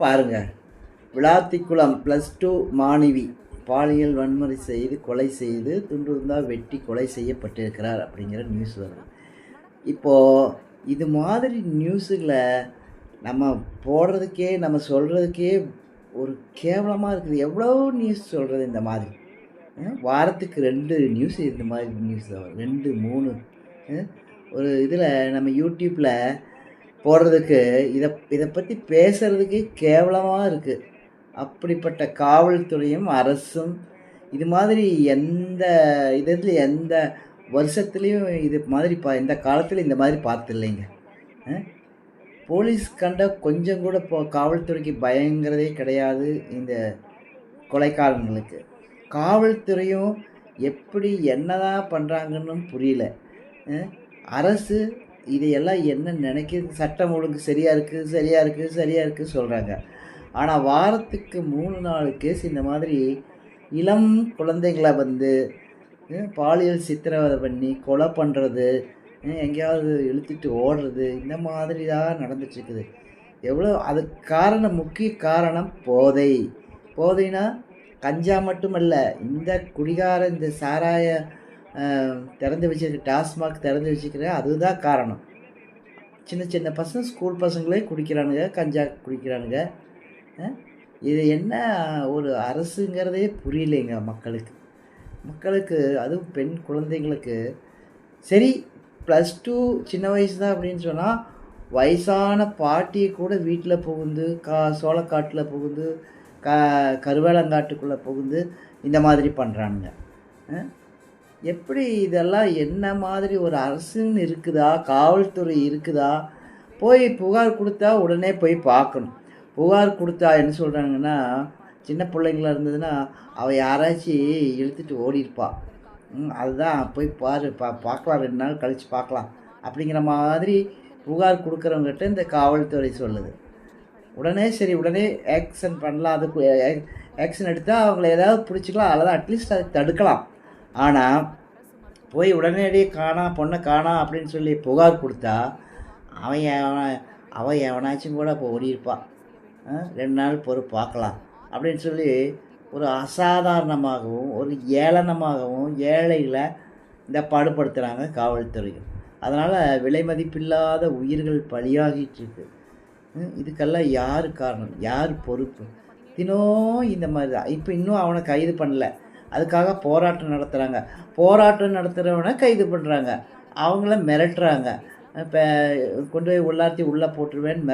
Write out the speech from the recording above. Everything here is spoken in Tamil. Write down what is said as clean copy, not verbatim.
பாருங்க, விளாத்திக்குளம் +2 மாணவி பாலியல் வன்முறை செய்து கொலை செய்து துண்டு துண்டா வெட்டி கொலை செய்யப்பட்டிருக்கிறார் அப்படிங்கிற நியூஸ் வருது. இப்போது இது மாதிரி நியூஸுகளை நம்ம போடுறதுக்கே நம்ம சொல்கிறதுக்கே ஒரு கேவலமாக இருக்குது. எவ்வளோ நியூஸ் சொல்கிறது இந்த மாதிரி. வாரத்துக்கு 2 நியூஸ் இந்த மாதிரி நியூஸ் தான் வரும். 2, 3 ஒரு இதில் நம்ம யூடியூப்பில் போடுறதுக்கு இதை பற்றி பேசுகிறதுக்கே கேவலமாக இருக்குது. அப்படிப்பட்ட காவல்துறையும் அரசும் இது மாதிரி எந்த எந்த வருஷத்துலேயும் இது மாதிரி இந்த காலத்தில் இந்த மாதிரி பார்த்துல்லைங்க. போலீஸ் கண்ட கொஞ்சம் கூட காவல்துறைக்கு பயங்கிறதே கிடையாது. இந்த கொலைக்காரங்களுக்கு காவல்துறையும் எப்படி என்னதான் பண்ணுறாங்கன்னு புரியல. அரசு இதையெல்லாம் என்ன நினைக்கிது? சட்டம் ஒழுங்கு சரியாக இருக்குது சொல்கிறாங்க. ஆனால் வாரத்துக்கு 3-4 கேஸ் இந்த மாதிரி இளம் குழந்தைங்களை வந்து பாலியல் சித்திரவதை பண்ணி கொலை பண்ணுறது, எங்கேயாவது இழுத்துட்டு ஓடுறது, இந்த மாதிரி தான் நடந்துட்டுருக்குது. எவ்வளோ அதுக்கு காரணம், முக்கிய காரணம் போதைனா கஞ்சா மட்டுமல்ல, இந்த குடிகார இந்த சாராய திறந்து வச்சுருக்க டாஸ்மாக் திறந்து வச்சுக்கிற அதுதான் காரணம். சின்ன சின்ன பசங்க, ஸ்கூல் பசங்களே குடிக்கிறானுங்க, கஞ்சா குடிக்கிறானுங்க. இது என்ன ஒரு அரசுங்கிறதே புரியலைங்க மக்களுக்கு. அதுவும் பெண் குழந்தைங்களுக்கு. சரி, +2 சின்ன வயசு தான் அப்படின்னு சொன்னால், வயசான பாட்டியை கூட வீட்டில் புகுந்து சோளக்காட்டில் புகுந்து கருவேலங்காட்டுக்குள்ளே புகுந்து இந்த மாதிரி பண்ணுறானுங்க. எப்படி இதெல்லாம் என்ன மாதிரி ஒரு அரசுன்னு இருக்குதா, காவல்துறை இருக்குதா? போய் புகார் கொடுத்தா உடனே போய் பார்க்கணும். புகார் கொடுத்தா என்ன சொல்கிறாங்கன்னா, சின்ன பிள்ளைங்களா இருந்ததுன்னா அவள் யாராச்சும் இழுத்துட்டு ஓடிருப்பா, அதுதான் போய் பார்க்கலாம், 2 நாள் கழித்து பார்க்கலாம் அப்படிங்கிற மாதிரி புகார் கொடுக்குறவங்ககிட்ட இந்த காவல்துறை சொல்லுது. உடனே ஆக்ஷன் பண்ணலாம். அதுக்கு ஆக்ஷன் எடுத்தால் அவங்கள ஏதாவது பிடிச்சிக்கலாம், அல்லது அட்லீஸ்ட் அதை தடுக்கலாம். ஆனால் போய் உடனடியே பொண்ணை காணாம் அப்படின்னு சொல்லி புகார் கொடுத்தா அவன் எவனாச்சும் கூட இப்போ ஓடியிருப்பான், 2 நாள் பார்க்கலாம் அப்படின்னு சொல்லி ஒரு அசாதாரணமாகவும் ஒரு ஏளனமாகவும் ஏழைகளை இந்த பாடுபடுத்துகிறாங்க காவல்துறையும். அதனால் விலை மதிப்பில்லாத உயிர்கள் பலியாகிட்டுருக்கு. இதுக்கெல்லாம் யார் காரணம், யார் பொறுப்பு? தினம் இந்த மாதிரி தான். இப்போ இன்னும் அவனை கைது பண்ணல, அதுக்காக போராட்டம் நடத்துகிறாங்க. போராட்டம் நடத்துகிறவனை கைது பண்ணுறாங்க, அவங்கள மிரட்டுறாங்க. இப்போ கொண்டு போய் உள்ளார்த்தி உள்ளே போட்டுருவேன்னு